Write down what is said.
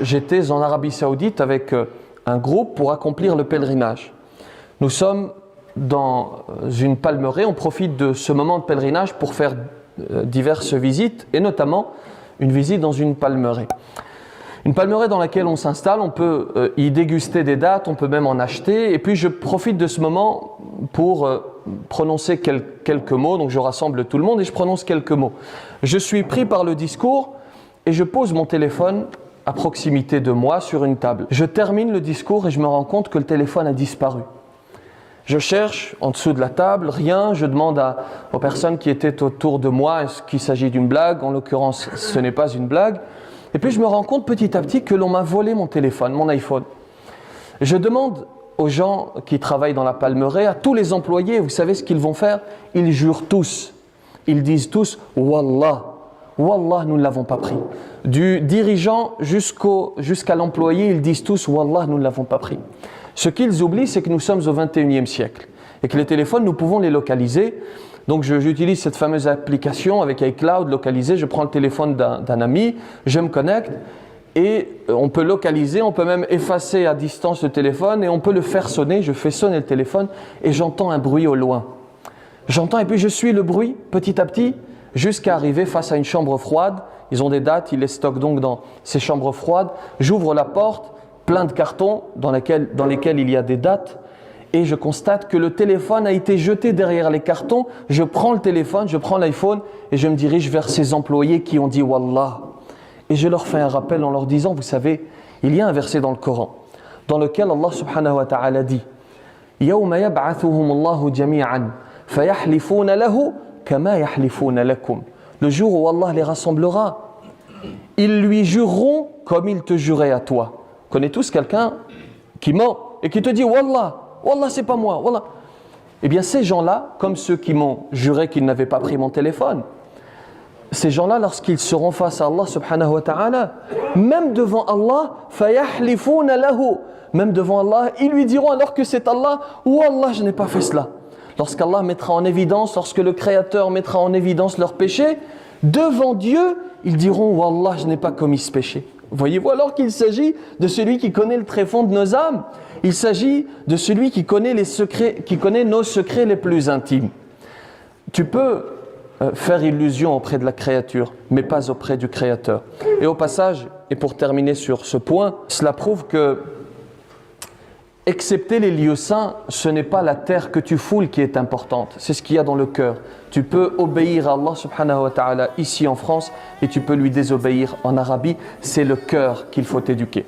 j'étais en Arabie Saoudite avec un groupe pour accomplir le pèlerinage. Nous sommes dans une palmeraie, on profite de ce moment de pèlerinage pour faire diverses visites et notamment une visite dans une palmeraie. Une palmeraie dans laquelle on s'installe, on peut y déguster des dattes, on peut même en acheter. Et puis je profite de ce moment pour prononcer quelques mots. Donc je rassemble tout le monde et je prononce quelques mots. Je suis pris par le discours et je pose mon téléphone à proximité de moi sur une table. Je termine le discours et je me rends compte que le téléphone a disparu. Je cherche en dessous de la table, rien. Je demande aux personnes qui étaient autour de moi est-ce qu'il s'agit d'une blague. En l'occurrence, ce n'est pas une blague. Et puis je me rends compte petit à petit que l'on m'a volé mon téléphone, mon iPhone. Je demande aux gens qui travaillent dans la palmeraie, à tous les employés, vous savez ce qu'ils vont faire? Ils jurent tous. Ils disent tous « Wallah, Wallah, nous ne l'avons pas pris ». Du dirigeant jusqu'à l'employé, ils disent tous « Wallah, nous ne l'avons pas pris ». Ce qu'ils oublient, c'est que nous sommes au 21e siècle et que les téléphones, nous pouvons les localiser. Donc j'utilise cette fameuse application avec iCloud localisé, je prends le téléphone d'un ami, je me connecte et on peut localiser, on peut même effacer à distance le téléphone et on peut le faire sonner, je fais sonner le téléphone et j'entends un bruit au loin. J'entends et puis je suis le bruit petit à petit jusqu'à arriver face à une chambre froide. Ils ont des dates, ils les stockent donc dans ces chambres froides. J'ouvre la porte, plein de cartons dans lesquels il y a des dates. Et je constate que le téléphone a été jeté derrière les cartons. Je prends le téléphone, je prends l'iPhone et je me dirige vers ces employés qui ont dit Wallah. Et je leur fais un rappel en leur disant, vous savez, il y a un verset dans le Coran dans lequel Allah subhanahu wa ta'ala dit Yawma yab'athuhum Allahu jami'an fayahlifuna lahu kama yahlifuna lakum. Le jour où Allah les rassemblera, ils lui jureront comme ils te juraient à toi. Vous connaissez tous quelqu'un qui ment et qui te dit Wallah. Wallah, c'est pas moi, Wallah. Eh bien, ces gens-là, comme ceux qui m'ont juré qu'ils n'avaient pas pris mon téléphone, ces gens-là, lorsqu'ils seront face à Allah subhanahu wa ta'ala, même devant Allah, fayahlifuna lahu, même devant Allah, ils lui diront alors que c'est Allah, Wallah, je n'ai pas fait cela. Lorsqu'Allah mettra en évidence, lorsque le Créateur mettra en évidence leur péché, devant Dieu, ils diront Wallah, je n'ai pas commis ce péché. Voyez-vous alors qu'il s'agit de celui qui connaît le tréfonds de nos âmes. Il s'agit de celui qui connaît nos secrets les plus intimes. Tu peux faire illusion auprès de la créature, mais pas auprès du Créateur. Et au passage, et pour terminer sur ce point, cela prouve que, excepté les lieux saints, ce n'est pas la terre que tu foules qui est importante, c'est ce qu'il y a dans le cœur. Tu peux obéir à Allah subhanahu wa ta'ala ici en France et tu peux lui désobéir en Arabie, c'est le cœur qu'il faut éduquer.